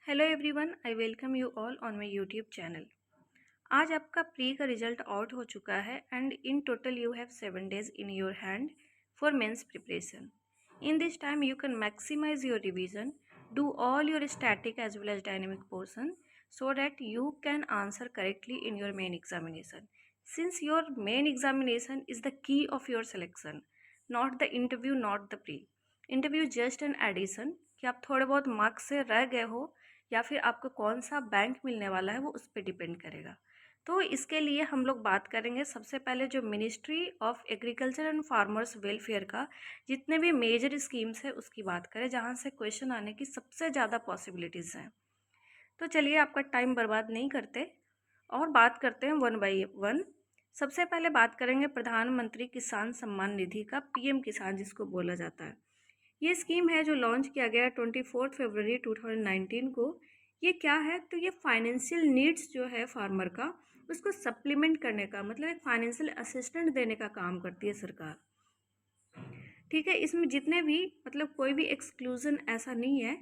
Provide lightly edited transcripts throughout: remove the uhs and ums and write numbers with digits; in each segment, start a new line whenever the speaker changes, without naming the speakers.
Hello everyone, I welcome you all on my YouTube channel. आज आपका pre का result out हो चुका है and in total you have 7 days in your hand for mains preparation. In this time you can maximize your revision, do all your static as well as dynamic portion so that you can answer correctly in your main examination. Since your main examination is the key of your selection, not the interview, not the pre. Interview just an addition कि आप थोड़े बहुत marks से रह गए हो या फिर आपको कौन सा बैंक मिलने वाला है वो उस पर डिपेंड करेगा। तो इसके लिए हम लोग बात करेंगे सबसे पहले जो ministry of agriculture and farmers welfare का जितने भी मेजर स्कीम्स है उसकी बात करें जहाँ से क्वेश्चन आने की सबसे ज़्यादा पॉसिबिलिटीज़ हैं। तो चलिए आपका टाइम बर्बाद नहीं करते और बात करते हैं वन बाई वन। सबसे पहले बात करेंगे प्रधानमंत्री किसान सम्मान निधि का, पीएम किसान जिसको बोला जाता है। ये स्कीम है जो लॉन्च किया गया 24 फरवरी 2019 को। ये क्या है, तो ये फाइनेंशियल नीड्स जो है फार्मर का उसको सप्लीमेंट करने का, मतलब एक फाइनेंशियल असिस्टेंट देने का काम करती है सरकार। ठीक है, इसमें जितने भी मतलब कोई भी एक्सक्लूजन ऐसा नहीं है।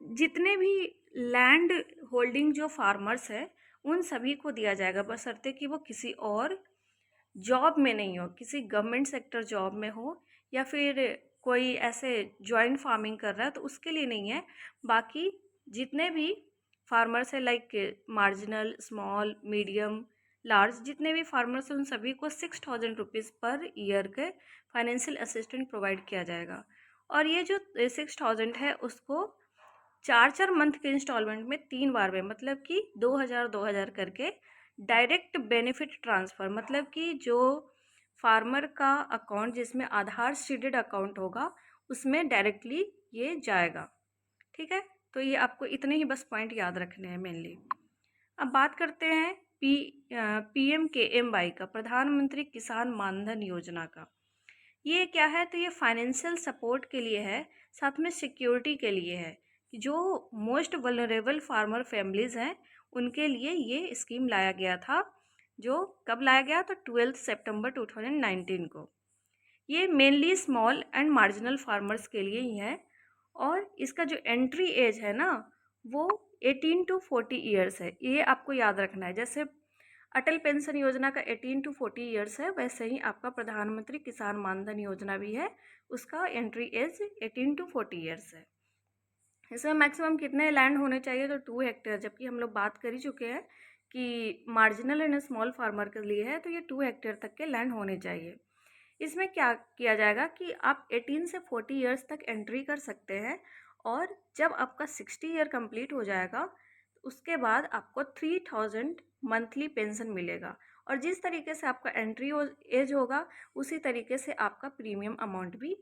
जितने भी लैंड होल्डिंग जो फार्मर्स है उन सभी को दिया जाएगा, बशर्ते कि वो किसी और जॉब में नहीं हो, किसी गवर्नमेंट सेक्टर जॉब में हो या फिर कोई ऐसे जॉइंट फार्मिंग कर रहा है तो उसके लिए नहीं है। बाकी जितने भी फार्मर्स है like marginal, small, medium, large, जितने भी फार्मर्स हैं उन सभी को 6,000 रुपीज़ पर ईयर के फाइनेंशियल असिस्टेंट प्रोवाइड किया जाएगा। और ये जो 6,000 है उसको 4 मंथ के इंस्टॉलमेंट में 3 बार में, मतलब कि 2,000 करके डायरेक्ट बेनिफिट ट्रांसफ़र, मतलब कि जो फार्मर का अकाउंट जिसमें आधार सीडेड अकाउंट होगा उसमें डायरेक्टली ये जाएगा। ठीक है, तो ये आपको इतने ही बस पॉइंट याद रखने हैं मेनली। अब बात करते हैं PMKMY का, प्रधानमंत्री किसान मानधन योजना का। ये क्या है, तो ये फाइनेंशियल सपोर्ट के लिए है, साथ में सिक्योरिटी के लिए है कि जो मोस्ट वल्नरेबल फार्मर फैमिलीज़ हैं उनके लिए ये स्कीम लाया गया था। जो कब लाया गया, तो 12 सितंबर 2019 को। ये mainly small and marginal farmers के लिए ही है और इसका जो एंट्री एज है ना वो 18 to 40 ईयर्स है। ये आपको याद रखना है। जैसे अटल पेंशन योजना का 18 to 40 ईयर्स है, वैसे ही आपका प्रधानमंत्री किसान मानधन योजना भी है, उसका एंट्री एज 18 to 40 ईयर्स है। इसमें मैक्सिमम कितने लैंड होने चाहिए, तो 2 हेक्टेयर, जबकि हम लोग बात कर ही चुके हैं कि मार्जिनल एंड स्मॉल फार्मर के लिए है तो ये 2 हेक्टेयर तक के लैंड होने चाहिए। इसमें क्या किया जाएगा कि आप 18 से 40 ईयर्स तक एंट्री कर सकते हैं और जब आपका 60 ईयर कंप्लीट हो जाएगा उसके बाद आपको 3,000 मंथली पेंशन मिलेगा। और जिस तरीके से आपका एंट्री एज होगा उसी तरीके से आपका प्रीमियम अमाउंट भी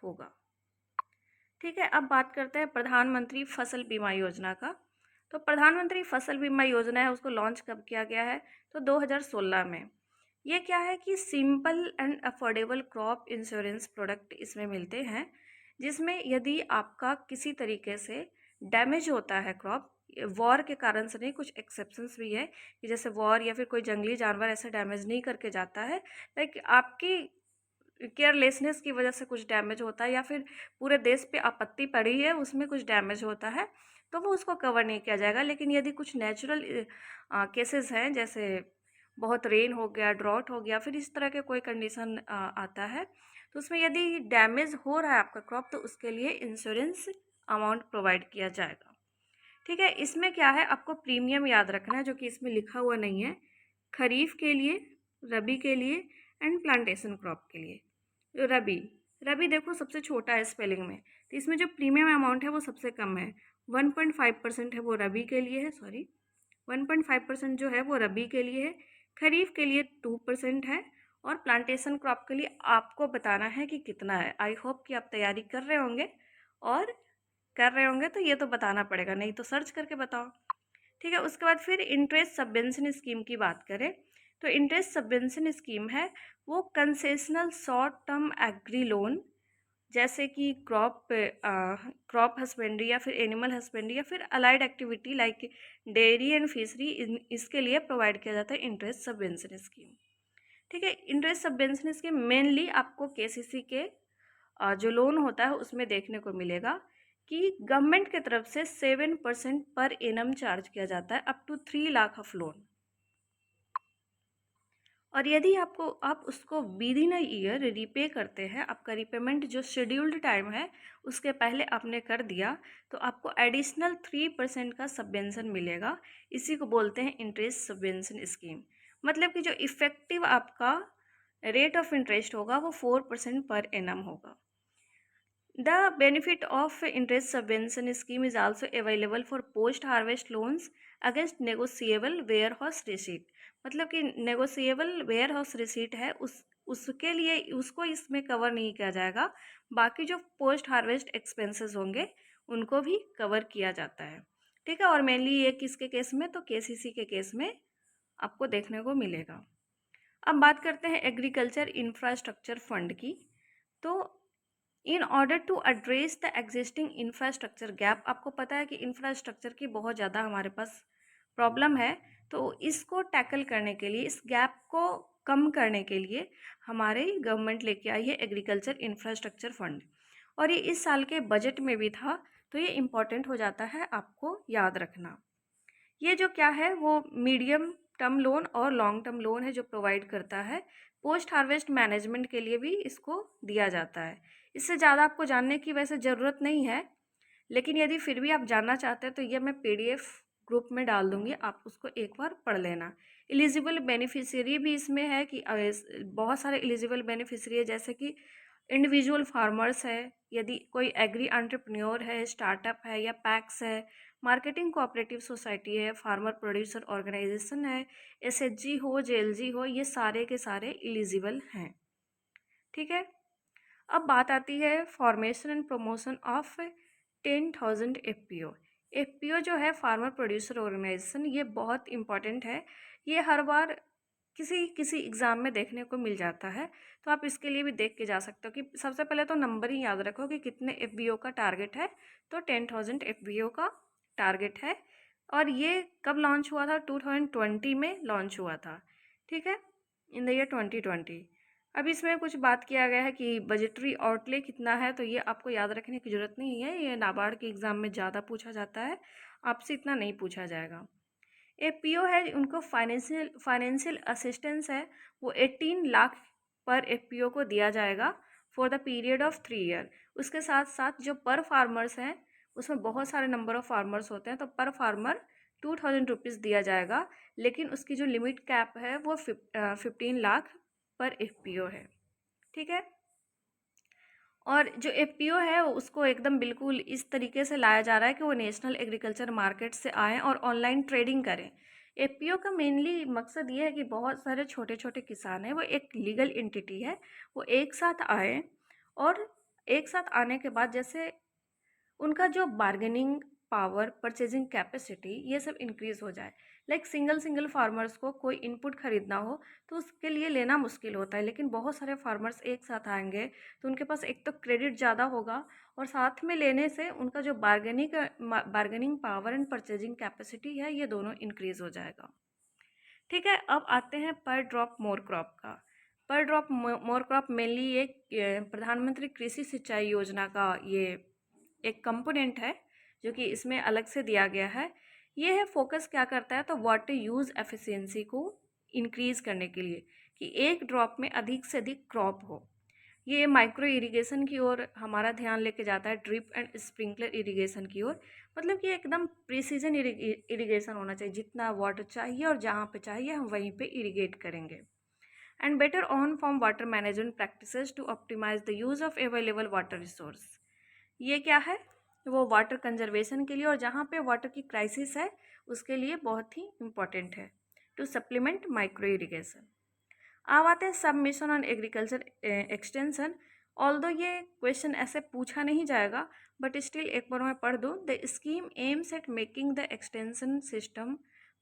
होगा। ठीक है, अब बात करते हैं प्रधानमंत्री फसल बीमा योजना का। तो प्रधानमंत्री फसल बीमा योजना है उसको लॉन्च कब किया गया है, तो 2016 में। ये क्या है कि simple and affordable crop insurance product इसमें मिलते हैं, जिसमें यदि आपका किसी तरीके से डैमेज होता है क्रॉप, वॉर के कारण से नहीं, कुछ एक्सेप्शंस भी है कि जैसे वॉर या फिर कोई जंगली जानवर ऐसे डैमेज नहीं करके जाता है, लाइक आपकी केयरलेसनेस की वजह से कुछ डैमेज होता है या फिर पूरे देश पे आपत्ति पड़ी है उसमें कुछ डैमेज होता है तो वो उसको कवर नहीं किया जाएगा। लेकिन यदि कुछ नेचुरल केसेस हैं, जैसे बहुत रेन हो गया, ड्रॉट हो गया, फिर इस तरह के कोई कंडीशन आता है तो उसमें यदि डैमेज हो रहा है आपका क्रॉप तो उसके लिए इंश्योरेंस अमाउंट प्रोवाइड किया जाएगा। ठीक है, इसमें क्या है, आपको प्रीमियम याद रखना है जो कि इसमें लिखा हुआ नहीं है। खरीफ के लिए, रबी के लिए एंड प्लांटेशन क्रॉप के लिए। रबी, रबी देखो सबसे छोटा है स्पेलिंग में, तो इसमें जो प्रीमियम अमाउंट है वो सबसे कम है। 1.5% है वो रबी के लिए है, सॉरी 1.5% जो है वो रबी के लिए है। खरीफ के लिए 2% है और प्लांटेशन क्रॉप के लिए आपको बताना है कि कितना है। आई होप कि आप तैयारी कर रहे होंगे, और कर रहे होंगे तो ये तो बताना पड़ेगा, नहीं तो सर्च करके बताओ। ठीक है, उसके बाद फिर इंटरेस्ट सबवेंशन स्कीम की बात करें तो इंटरेस्ट सबवेंशन स्कीम है वो concessional short term agri loan, जैसे कि क्रॉप हस्बेंड्री या फिर एनिमल हस्बेंड्री या फिर allied activity like dairy and fishery, इसके लिए प्रोवाइड किया जाता है इंटरेस्ट सबवेंशन स्कीम। ठीक है, इंटरेस्ट सबवेंशन स्कीम मेनली आपको KCC के जो लोन होता है उसमें देखने को मिलेगा। कि गवर्नमेंट की तरफ से 7% पर एनम चार्ज किया जाता है up to 3 lakh of loan. और यदि आप उसको within a year repay करते हैं, आपका रीपेमेंट जो शेड्यूल्ड टाइम है उसके पहले आपने कर दिया, तो आपको एडिशनल 3% का सबवेंशन मिलेगा। इसी को बोलते हैं इंटरेस्ट सबवेंशन स्कीम। मतलब कि जो इफेक्टिव आपका रेट ऑफ इंटरेस्ट होगा वो 4% पर एनम होगा। The benefit of interest subvention scheme is also available for post harvest loans against negotiable warehouse receipt। मतलब कि negotiable warehouse receipt है उसके लिए उसको इसमें कवर नहीं किया जाएगा, बाकी जो पोस्ट हार्वेस्ट एक्सपेंसेस होंगे उनको भी कवर किया जाता है। ठीक है, और मेनली ये किसके केस में, तो केसीसी के केस में आपको देखने को मिलेगा। अब बात करते हैं एग्रीकल्चर इंफ्रास्ट्रक्चर फंड की। तो in order to address the existing infrastructure gap, आपको पता है कि इंफ्रास्ट्रक्चर की बहुत ज़्यादा हमारे पास प्रॉब्लम है, तो इसको टैकल करने के लिए, इस गैप को कम करने के लिए हमारे गवर्नमेंट लेके आई है एग्रीकल्चर इंफ्रास्ट्रक्चर फंड, और ये इस साल के बजट में भी था, तो ये इम्पॉर्टेंट हो जाता है आपको याद रखना। ये जो क्या है वो मीडियम टर्म लोन और लॉन्ग टर्म लोन है जो प्रोवाइड करता है। पोस्ट हार्वेस्ट मैनेजमेंट के लिए भी इसको दिया जाता है। इससे ज़्यादा आपको जानने की वैसे ज़रूरत नहीं है, लेकिन यदि फिर भी आप जानना चाहते हैं तो ये मैं पीडीएफ ग्रुप में डाल दूँगी, आप उसको एक बार पढ़ लेना। एलिजिबल बेनिफिशियरी भी इसमें है कि बहुत सारे एलिजिबल बेनिफिशियरी है, जैसे कि इंडिविजुअल फार्मर्स है, यदि कोई एग्री एंटरप्रेन्योर है, स्टार्टअप है या पैक्स है, मार्केटिंग कोऑपरेटिव सोसाइटी है, फार्मर प्रोड्यूसर ऑर्गेनाइजेशन है, एसएचजी हो, जेएलजी हो, ये सारे के सारे एलिजिबल हैं। ठीक है, अब बात आती है formation and promotion of 10,000 FPO. FPO जो है फार्मर प्रोड्यूसर ऑर्गेनाइजेशन, ये बहुत इंपॉर्टेंट है। ये हर बार किसी किसी एग्ज़ाम में देखने को मिल जाता है, तो आप इसके लिए भी देख के जा सकते हो कि सबसे पहले तो नंबर ही याद रखो कि कितने एफबीओ का टारगेट है। तो 10,000 एफबीओ का टारगेट है, और ये कब लॉन्च हुआ था, 2020 में लॉन्च हुआ था। ठीक है, इन द ईयर 2020। अब इसमें कुछ बात किया गया है कि बजटरी आउटले कितना है, तो ये आपको याद रखने की ज़रूरत नहीं है, ये नाबार्ड के एग्ज़ाम में ज़्यादा पूछा जाता है, आपसे इतना नहीं पूछा जाएगा। एफपीओ है, उनको फाइनेंशियल असिस्टेंस है, वो 18 लाख पर एफपीओ को दिया जाएगा for the period of 3 year. उसके साथ साथ जो पर फार्मर्स हैं, उसमें बहुत सारे नंबर ऑफ़ फार्मर्स होते हैं, तो पर फार्मर 2,000 रुपीज़ दिया जाएगा, लेकिन उसकी जो लिमिट कैप है वो 15 लाख पर एफपीओ है। ठीक है, और जो एफपीओ है उसको एकदम बिल्कुल इस तरीके से लाया जा रहा है कि वो नेशनल एग्रीकल्चर मार्केट से आएँ और ऑनलाइन ट्रेडिंग करें। एफपीओ का मेनली मकसद ये है कि बहुत सारे छोटे छोटे किसान हैं, वो एक लीगल एंटिटी है, वो एक साथ आए, और एक साथ आने के बाद जैसे उनका जो बार्गेनिंग पावर, परचेजिंग कैपेसिटी, ये सब इंक्रीज़ हो जाए। लाइक सिंगल फार्मर्स को कोई इनपुट खरीदना हो तो उसके लिए लेना मुश्किल होता है, लेकिन बहुत सारे फार्मर्स एक साथ आएंगे तो उनके पास एक तो क्रेडिट ज़्यादा होगा, और साथ में लेने से उनका जो bargaining power and purchasing capacity है, ये दोनों इंक्रीज़ हो जाएगा। ठीक है, अब आते हैं पर ड्रॉप मोर क्रॉप का। पर ड्रॉप मोर क्रॉप मेनली एक प्रधानमंत्री कृषि सिंचाई योजना का ये एक कंपोनेंट है जो कि इसमें अलग से दिया गया है। ये है फोकस क्या करता है, तो वाटर यूज़ एफिशिएंसी को इंक्रीज़ करने के लिए, कि एक ड्रॉप में अधिक से अधिक क्रॉप हो। ये माइक्रो इरिगेशन की ओर हमारा ध्यान लेके जाता है, ड्रिप एंड स्प्रिंकलर इरिगेशन की ओर। मतलब कि एकदम प्रिसीजन इरिगेशन होना चाहिए, जितना वाटर चाहिए और जहाँ पे चाहिए हम वहीं पे इरिगेट करेंगे। And better on farm water management practices to optimize the use of available water resource. ये क्या है, वो वाटर कंजर्वेशन के लिए, और जहाँ पे वाटर की क्राइसिस है उसके लिए बहुत ही इम्पॉर्टेंट है, टू सप्लीमेंट माइक्रो इरिगेशन। अब आते हैं सब mission on agriculture extension. Although ये क्वेश्चन ऐसे पूछा नहीं जाएगा, बट स्टिल एक बार मैं पढ़ दूँ। The scheme aims at making the extension system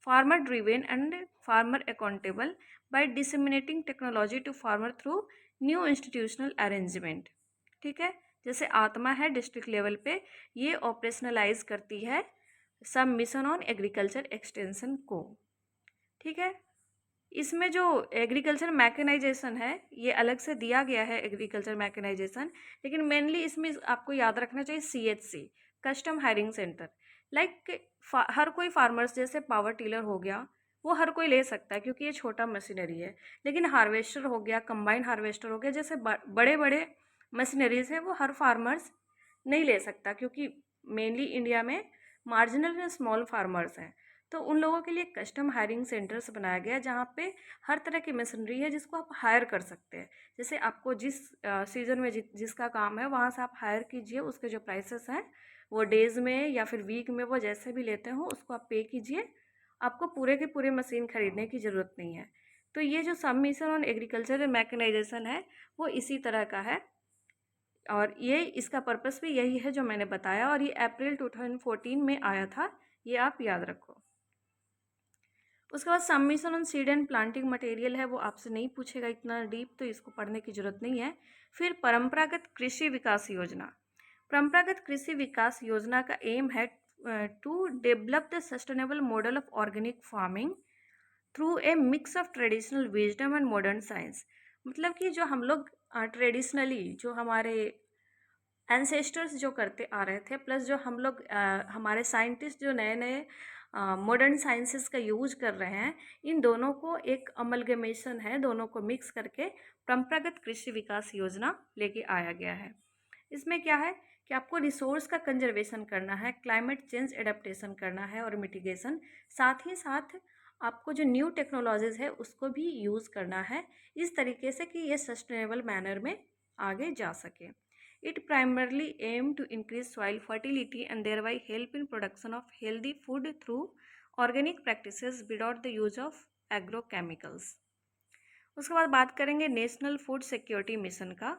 farmer driven and farmer accountable by disseminating technology to farmer through new institutional arrangement. ठीक है, जैसे आत्मा है डिस्ट्रिक्ट लेवल पे, ये ऑपरेशनलाइज करती है सब मिशन ऑन एग्रीकल्चर एक्सटेंशन को। ठीक है, इसमें जो एग्रीकल्चर मैकेनाइजेशन है ये अलग से दिया गया है, एग्रीकल्चर मैकेनाइजेशन, लेकिन मेनली इसमें आपको याद रखना चाहिए CHC, custom hiring centre, like हर कोई फार्मर्स जैसे पावर टिलर हो गया, वो हर कोई ले सकता है क्योंकि ये छोटा मशीनरी है। लेकिन हार्वेस्टर हो गया, कंबाइन हार्वेस्टर हो गया, जैसे बड़े बड़े मशीनरीज है वो हर फार्मर्स नहीं ले सकता क्योंकि मेनली इंडिया में मार्जिनल या स्मॉल फार्मर्स हैं। तो उन लोगों के लिए कस्टम हायरिंग सेंटर्स बनाया गया है जहाँ पे हर तरह की मशीनरी है जिसको आप हायर कर सकते हैं। जैसे आपको जिस सीज़न में जिसका काम है वहाँ से आप हायर कीजिए, उसके जो प्राइसेस हैं वो डेज़ में या फिर वीक में वो जैसे भी लेते हो उसको आप पे कीजिए। आपको पूरे के पूरे मशीन खरीदने की ज़रूरत नहीं है। तो ये जो सब मिशन ऑन एग्रीकल्चर मैकेनाइजेशन है वो इसी तरह का है, और ये इसका पर्पस भी यही है जो मैंने बताया, और ये अप्रैल 2014 में आया था, ये आप याद रखो। उसके बाद submission on seed and planting material है, वो आपसे नहीं पूछेगा इतना डीप, तो इसको पढ़ने की जरूरत नहीं है। फिर परंपरागत कृषि विकास योजना। परंपरागत कृषि विकास योजना का एम है to develop the sustainable model of organic farming through a mix of traditional wisdom and modern science. मतलब कि जो हम लोग ट्रेडिशनली जो हमारे एंसेस्टर्स जो करते आ रहे थे, प्लस जो हम लोग हमारे साइंटिस्ट जो नए नए मॉडर्न साइंसेस का यूज कर रहे हैं, इन दोनों को एक अमलगमेशन है, दोनों को मिक्स करके परंपरागत कृषि विकास योजना लेके आया गया है। इसमें क्या है कि आपको रिसोर्स का कंजर्वेशन करना है, क्लाइमेट चेंज एडेप्टेशन करना है और मिटिगेशन, साथ ही साथ आपको जो न्यू टेक्नोलॉजीज़ है उसको भी यूज़ करना है इस तरीके से कि ये सस्टेनेबल मैनर में आगे जा सके। It primarily aimed to increase soil fertility and thereby help in production of healthy food through organic practices without the use of agrochemicals. उसके बाद बात करेंगे नेशनल फूड सिक्योरिटी मिशन का।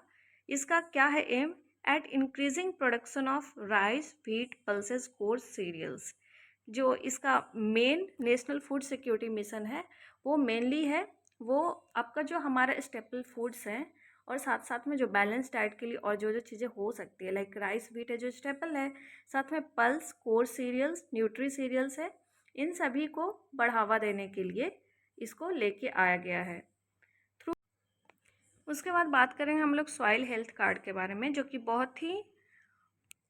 इसका क्या है aim? At increasing production of rice, wheat, pulses, coarse, cereals. जो इसका main national food security mission है वो मेनली है वो आपका जो हमारा स्टेपल फूड्स हैं और साथ साथ में जो बैलेंस डाइट के लिए और जो जो चीज़ें हो सकती है, लाइक राइस, व्हीट है जो स्टेपल है, साथ में pulse, coarse cereals, nutri cereals है, इन सभी को बढ़ावा देने के लिए इसको लेके आया गया है। उसके बाद बात करेंगे हम लोग सॉइल हेल्थ कार्ड के बारे में, जो कि बहुत ही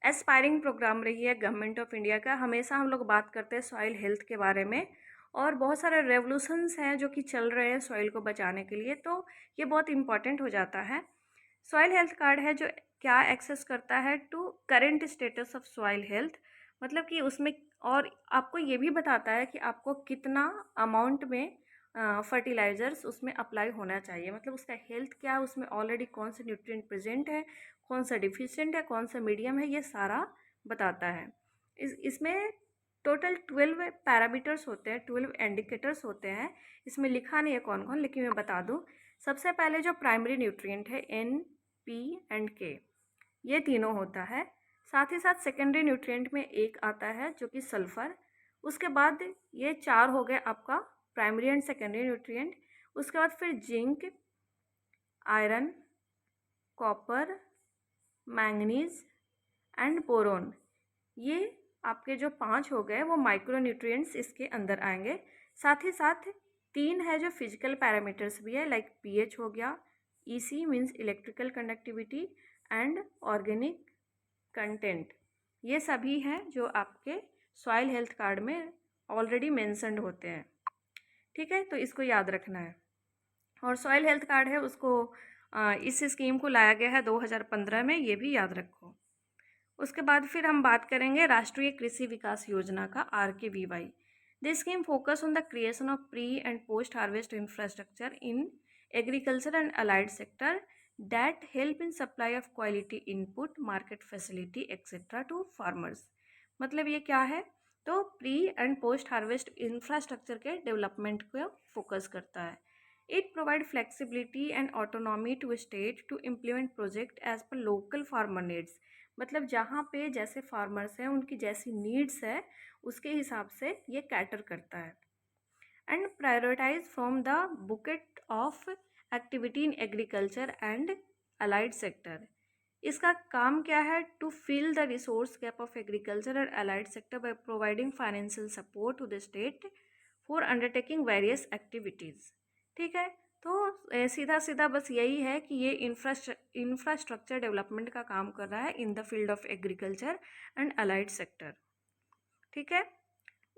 एस्पायरिंग प्रोग्राम रही है गवर्नमेंट ऑफ इंडिया का। हमेशा हम लोग बात करते हैं सॉइल हेल्थ के बारे में, और बहुत सारे रेवोल्यूशंस हैं जो कि चल रहे हैं सॉइल को बचाने के लिए, तो ये बहुत इंपॉर्टेंट हो जाता है। सॉइल हेल्थ कार्ड है जो क्या एक्सेस करता है to current status of soil health, मतलब कि उसमें और आपको ये भी बताता है कि आपको कितना अमाउंट में फर्टिलाइज़र्स उसमें अप्लाई होना चाहिए, मतलब उसका हेल्थ क्या है, उसमें ऑलरेडी कौन से न्यूट्रिएंट प्रेजेंट है, कौन सा डिफिशिएंट है, कौन सा मीडियम है, ये सारा बताता है। इसमें टोटल 12 पैरामीटर्स होते हैं, 12 इंडिकेटर्स होते हैं। इसमें लिखा नहीं है कौन कौन, लेकिन मैं बता दूं। सबसे पहले जो प्राइमरी न्यूट्रिएंट है एन, पी एंड के, ये तीनों होता है। साथ ही साथ सेकेंडरी न्यूट्रिएंट में एक आता है जो कि सल्फ़र। उसके बाद ये 4 हो गए आपका प्राइमरी एंड सेकेंडरी न्यूट्रिएंट। उसके बाद फिर zinc, iron, copper, manganese and boron, ये आपके जो 5 हो गए वो माइक्रो न्यूट्रिएंट्स इसके अंदर आएंगे। साथ ही साथ 3 है जो फिजिकल पैरामीटर्स भी है, लाइक पीएच हो गया, EC means electrical conductivity and organic content, ये सभी हैं जो आपके सॉइल हेल्थ कार्ड में ऑलरेडी मेंशन्ड होते हैं। ठीक है, तो इसको याद रखना है। और सॉइल हेल्थ कार्ड है उसको इस स्कीम को लाया गया है 2015 में, ये भी याद रखो। उसके बाद फिर हम बात करेंगे राष्ट्रीय कृषि विकास योजना का, RKVY। This scheme focus on the creation of pre and post harvest infrastructure in agriculture and allied sector that help in supply of quality input, market facility etcetera to farmers. मतलब ये क्या है, तो pre and post harvest infrastructure के development को focus करता है। It provide flexibility and autonomy to state to implement project as per local farmer needs. मतलब जहाँ पे जैसे फार्मर्स हैं उनकी जैसी नीड्स है उसके हिसाब से ये कैटर करता है। And prioritize from the bucket of activity in agriculture and allied sector. इसका काम क्या है, to fill the resource gap of agriculture and allied sector by providing financial support to the state for undertaking various activities. ठीक है, तो सीधा सीधा बस यही है कि ये इंफ्रास्ट्रक्चर डेवलपमेंट का काम कर रहा है in the field of agriculture and allied sector. ठीक है,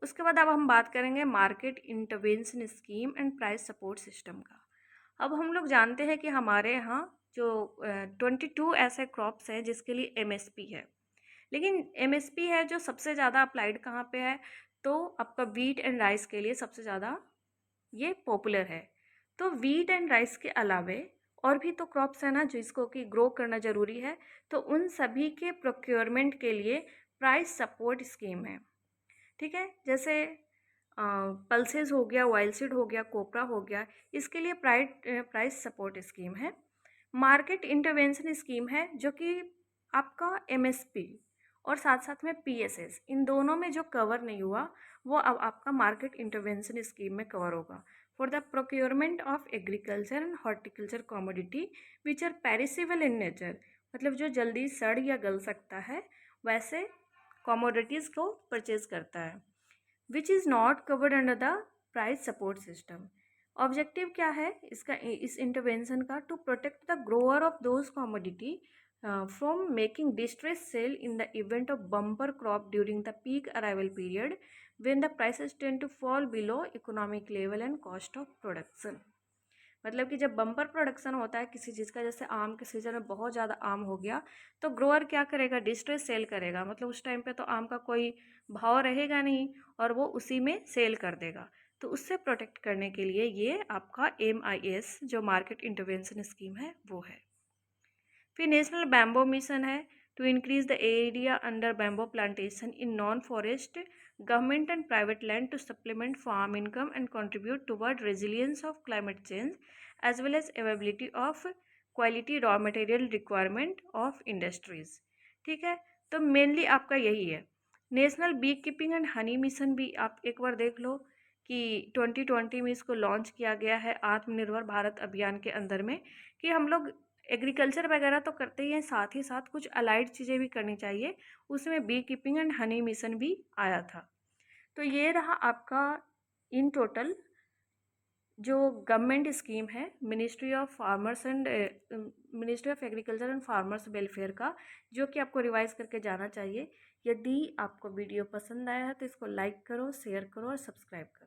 उसके बाद अब हम बात करेंगे market intervention scheme and price support system का। अब हम लोग जानते हैं कि हमारे यहाँ जो 22 ऐसे क्रॉप्स हैं जिसके लिए एमएसपी है, लेकिन एमएसपी है जो सबसे ज़्यादा अप्लाइड कहाँ पे है, तो आपका वीट एंड राइस के लिए सबसे ज़्यादा ये पॉपुलर है। तो वीट एंड राइस के अलावे और भी तो क्रॉप्स है ना जिसको कि ग्रो करना ज़रूरी है, तो उन सभी के प्रोक्योरमेंट के लिए प्राइस सपोर्ट स्कीम है। ठीक है, जैसे पल्सेस हो गया, वाइल्ड सीड हो गया, कोपरा हो गया, इसके लिए प्राइस सपोर्ट स्कीम है। मार्केट इंटरवेंशन स्कीम है जो कि आपका एमएसपी और साथ साथ में पीएसएस, इन दोनों में जो कवर नहीं हुआ वो अब आपका मार्केट इंटरवेंशन स्कीम में कवर होगा for the procurement of agriculture and horticulture commodity which are perishable in nature, मतलब जो जल्दी सड़ या गल सकता है वैसे कमोडिटीज़ को परचेज करता है, which is not covered under the price support system. Objective क्या है इसका, इस इंटरवेंशन का, to protect the grower of those commodity from making distress sale in the event of bumper crop during the peak arrival period when the prices tend to fall below economic level and cost of production। मतलब कि जब bumper production होता है किसी चीज़ का, जैसे आम के सीज़न में बहुत ज़्यादा आम हो गया, तो ग्रोअर क्या करेगा, डिस्ट्रेस सेल करेगा, मतलब उस टाइम पे तो आम का कोई भाव रहेगा नहीं और वो उसी में सेल कर देगा। तो उससे प्रोटेक्ट करने के लिए ये आपका MIS जो मार्केट इंटरवेंशन स्कीम है वो है। फिर नेशनल बैम्बो मिशन है to increase the area under bamboo plantation in non forest government and private land to supplement farm income and contribute toward resilience of climate change as well as availability of quality raw material requirement of industries. ठीक है, तो mainly आपका यही है। National bee keeping and honey mission भी आप एक बार देख लो कि 2020 में इसको लॉन्च किया गया है आत्मनिर्भर भारत अभियान के अंदर में, कि हम लोग एग्रीकल्चर वगैरह तो करते ही हैं, साथ ही साथ कुछ अलाइड चीज़ें भी करनी चाहिए, उसमें B keeping and honey mission भी आया था। तो ये रहा आपका इन टोटल जो गवर्नमेंट स्कीम है ministry of farmers and ministry of agriculture and farmers welfare का, जो कि आपको रिवाइज करके जाना चाहिए। यदि आपको वीडियो पसंद आया है तो इसको लाइक करो, शेयर करो और सब्सक्राइब करो।